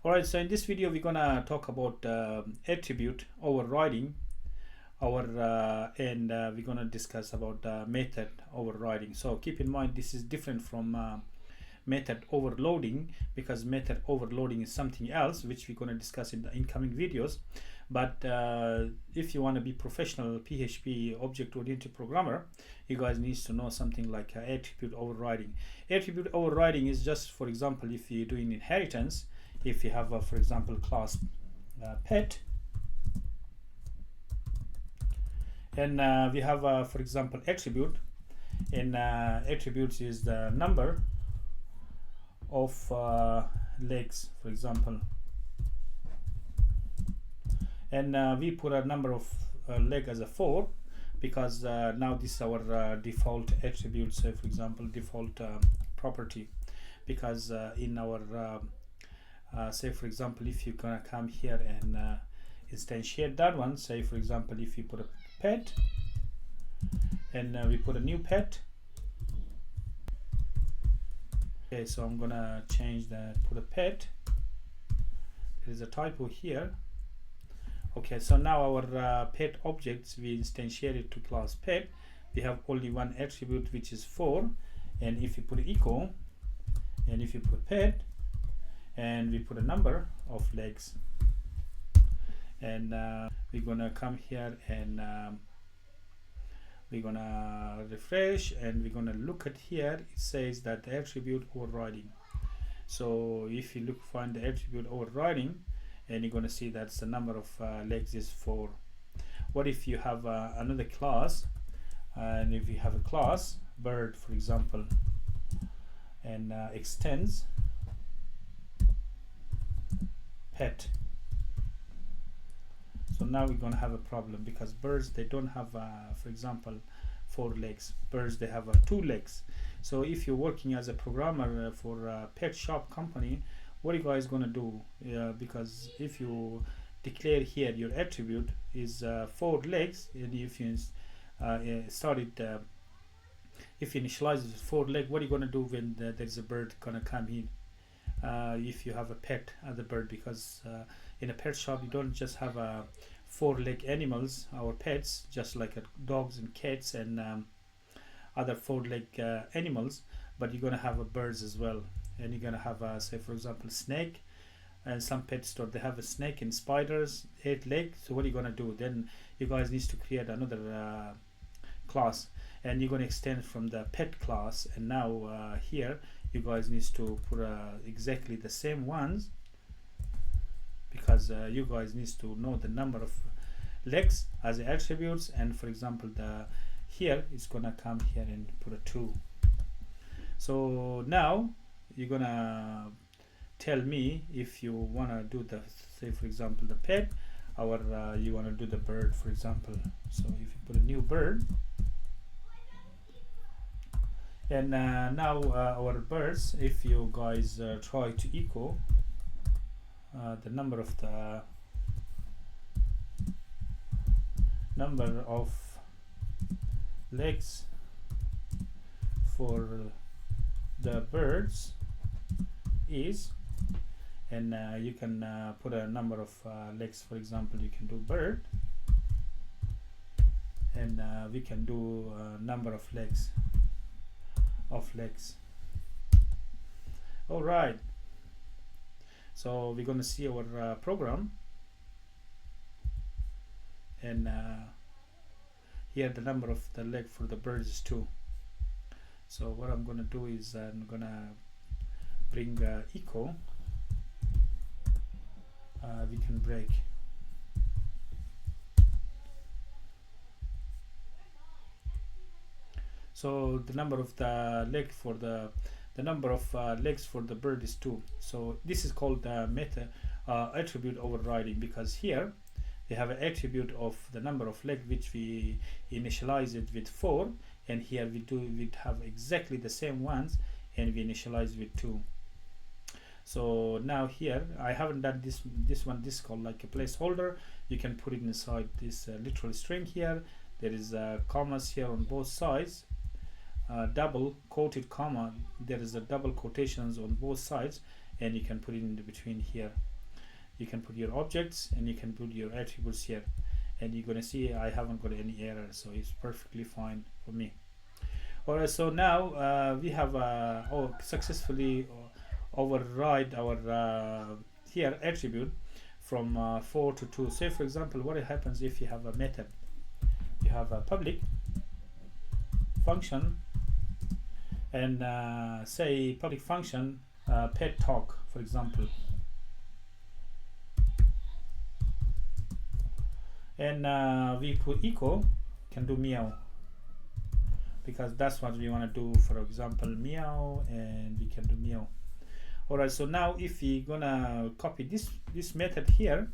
Alright, so in this video we're gonna talk about attribute overriding and we're gonna discuss about method overriding. So keep in mind this is different from method overloading, because method overloading is something else which we're gonna discuss in the incoming videos. But if you want to be professional PHP object-oriented programmer, you guys need to know something like attribute overriding. Attribute overriding is just, for example, if you're doing inheritance. If you have for example class pet, and we have for example attribute, and attributes is the number of legs, for example, and we put a number of leg as a 4 because now this is our default attribute. So for example default property, because in our say for example if you're gonna come here and instantiate that one, say for example if you put a pet and we put a new pet. Okay, so I'm gonna change the put a pet. There is a typo here. Okay, so now our pet objects, we instantiated to class pet. We have only one attribute which is 4, and if you put echo and if you put pet and we put a number of legs, and we're gonna come here and we're gonna refresh and we're gonna look at here. It says that the attribute overriding. So if you find the attribute overriding, and you're gonna see that's the number of legs is 4. What if you have another class, and if you have a class bird, for example, and extends pet? So now we're going to have a problem, because birds, they don't have for example 4 legs. Birds, they have 2 legs. So if you're working as a programmer for a pet shop company, what are you guys going to do? Because if you declare here your attribute is 4 legs, and if you if you initialize with 4 leg, what are you going to do when there's a bird going to come in? If you have a pet as a bird, because in a pet shop you don't just have 4-leg animals, our pets, just like dogs and cats and other 4-leg animals, but you're gonna have birds as well, and you're gonna have say for example snake, and some pet store they have a snake and spiders, 8 legs. So what are you gonna do? Then you guys need to create another class, and you're gonna extend from the pet class, and now here you guys need to put exactly the same ones, because you guys need to know the number of legs as attributes. And for example here it's gonna come here and put a 2. So now you're gonna tell me if you want to do the, say for example the pet, or you want to do the bird, for example. So if you put a new bird, and now our birds, if you guys try to echo the number of legs for the birds is, and you can put a number of legs. For example, you can do bird, and we can do number of legs. All right, so we're going to see our program, and here the number of the leg for the birds is 2. So what I'm going to do is I'm going to bring echo. We can break. So the number of the leg for the number of legs for the bird is 2. So this is called the method attribute overriding, because here we have an attribute of the number of leg which we initialize it with 4, and here we have exactly the same ones, and we initialize with 2. So now here I haven't done this this is called like a placeholder. You can put it inside this literal string here. There is commas here on both sides, double quoted comma, there is a double quotations on both sides, and you can put it in between here. you can put your objects and you can put your attributes here, and you're gonna see I haven't got any error, so it's perfectly fine for me. Alright, so now we have successfully override our here attribute from 4 to 2. Say for example, what happens if you have a method, you have a public function, and say public function pet talk, for example, and we put echo, can do meow, because that's what we want to do. For example, meow, and we can do meow. Alright, so now if we gonna copy this method here,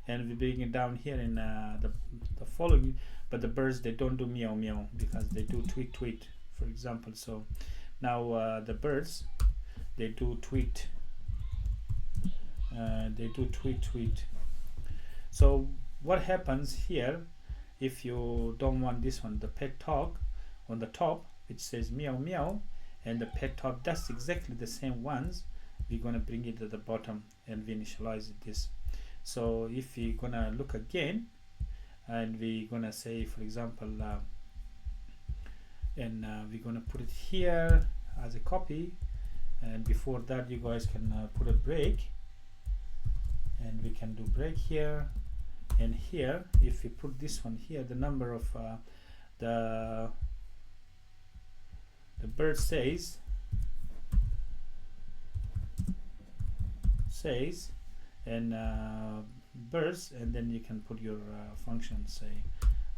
and we bring it down here in the following, but the birds, they don't do meow meow because they do tweet tweet, for example. So now the birds, they do tweet, tweet. So what happens here if you don't want this one, the pet talk on the top which says meow meow, and the pet talk, that's exactly the same ones, we're gonna bring it at the bottom and we initialize this. So if we're gonna look again, and we're gonna say for example we're gonna put it here as a copy, and before that you guys can put a break, and we can do break here and here. If we put this one here, the number of the bird says and birds, and then you can put your function. Say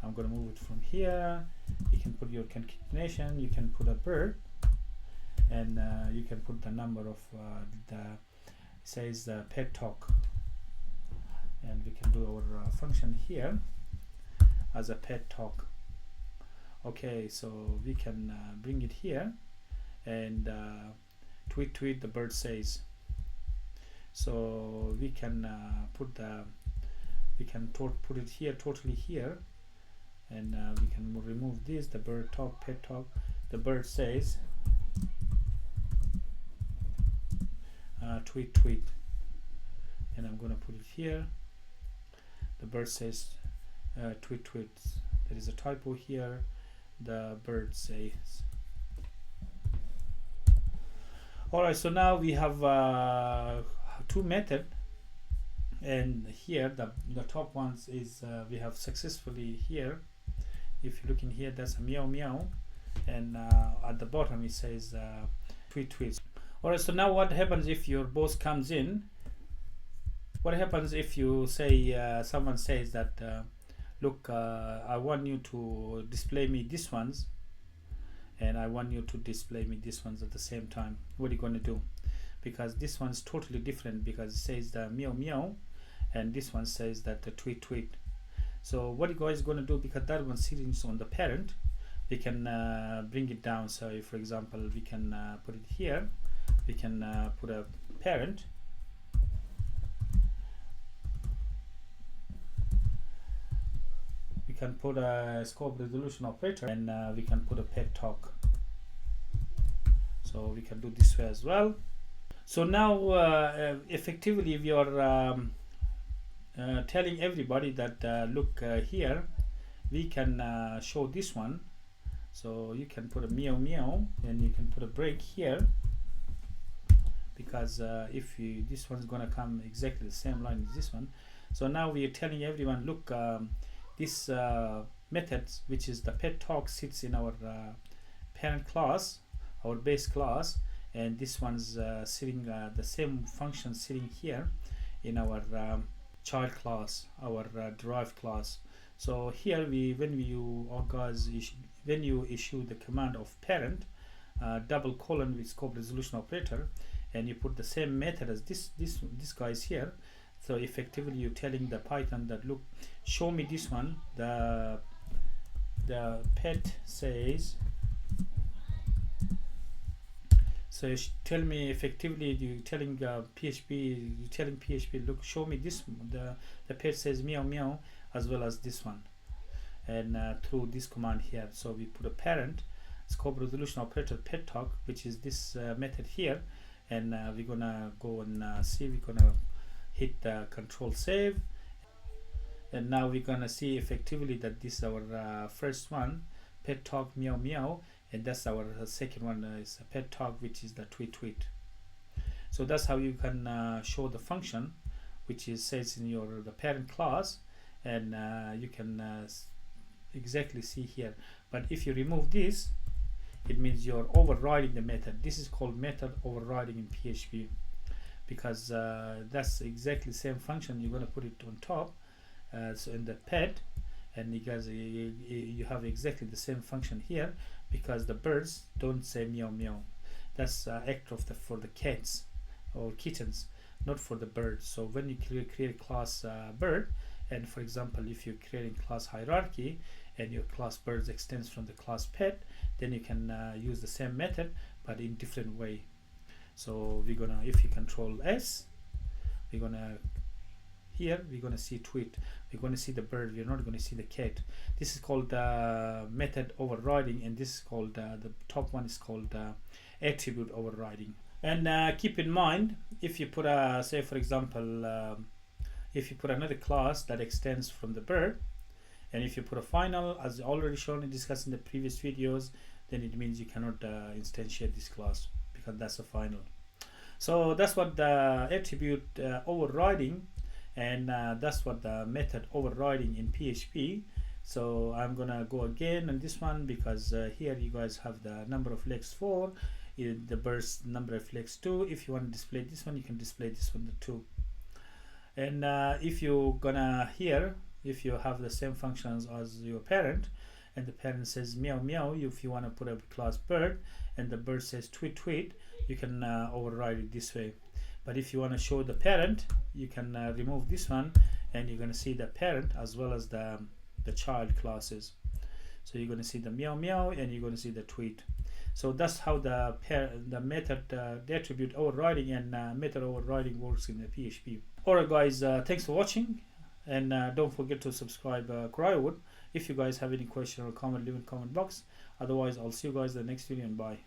I'm going to move it from here, you can put your concatenation, you can put a bird, and you can put the number of says the pet talk, and we can do our function here as a pet talk. Okay, so we can bring it here and tweet tweet the bird says. So we can put it here, totally here, and we can remove this, the bird talk, pet talk, the bird says, tweet tweet, and I'm going to put it here, the bird says tweet tweet. There is a typo here, the bird says. Alright, so now we have two method, and here the top ones is we have successfully here. If you look in here, that's a meow meow, and at the bottom it says tweet tweet. Alright, so now what happens if your boss comes in? What happens if you say someone says that look, I want you to display me these ones, and I want you to display me these ones at the same time? What are you going to do? Because this one's totally different, because it says the meow meow, and this one says that the tweet tweet. So what you guys going to do, because that one sitting on the parent, we can bring it down. So for example, we can put it here, we can put a parent, we can put a scope resolution operator, and we can put a pet talk. So we can do this way as well. So now effectively we are telling everybody that look here, we can show this one. So you can put a meow meow, and you can put a break here, because if you, this one's gonna come exactly the same line as this one. So now we are telling everyone, look, this method, which is the pet talk, sits in our parent class, our base class, and this one's sitting the same function sitting here in our child class, our derived class. So here when you issue the command of parent double colon with scope resolution operator, and you put the same method as this guys here. So effectively you're telling the Python that look, show me this one, the pet says. So tell me, effectively you telling PHP, look, show me this, the pet says meow meow, as well as this one, and through this command here. So we put a parent scope resolution operator pet talk, which is this method here, and we're gonna go and see, we're gonna hit the control save, and now we're gonna see effectively that this is our first one, pet talk meow meow, and that's our second one is a pet talk, which is the tweet tweet. So that's how you can show the function which is says in your the parent class, and you can exactly see here. But if you remove this, it means you're overriding the method. This is called method overriding in PHP, because that's exactly the same function. You're going to put it on top, so in the pet, and you guys you have exactly the same function here, because the birds don't say meow meow. That's act of the for the cats or kittens, not for the birds. So when you create class bird, and for example if you're creating class hierarchy and your class birds extends from the class pet, then you can use the same method but in different way. So we're gonna, if you control S, we're gonna, here we're gonna see tweet, we're gonna see the bird, we're not gonna see the cat. This is called method overriding, and this is called the top one is called attribute overriding. And keep in mind, if you put a, say for example if you put another class that extends from the bird, and if you put a final, as already shown and discussed in the previous videos, then it means you cannot instantiate this class, because that's a final. So that's what the attribute overriding, and that's what the method overriding in PHP. So I'm gonna go again on this one, because here you guys have the number of legs 4, the burst number of legs 2. If you want to display this one, you can display this one the 2. And if you're gonna here, if you have the same functions as your parent, and the parent says meow meow, if you want to put a class bird and the bird says tweet tweet, you can override it this way. But if you want to show the parent, you can remove this one, and you're going to see the parent as well as the child classes. So you're going to see the meow meow, and you're going to see the tweet. So that's how the method, the attribute overriding and method overriding works in the PHP. Alright guys, thanks for watching, and don't forget to subscribe Cryowood. If you guys have any question or comment, leave in the comment box. Otherwise, I'll see you guys in the next video, and bye.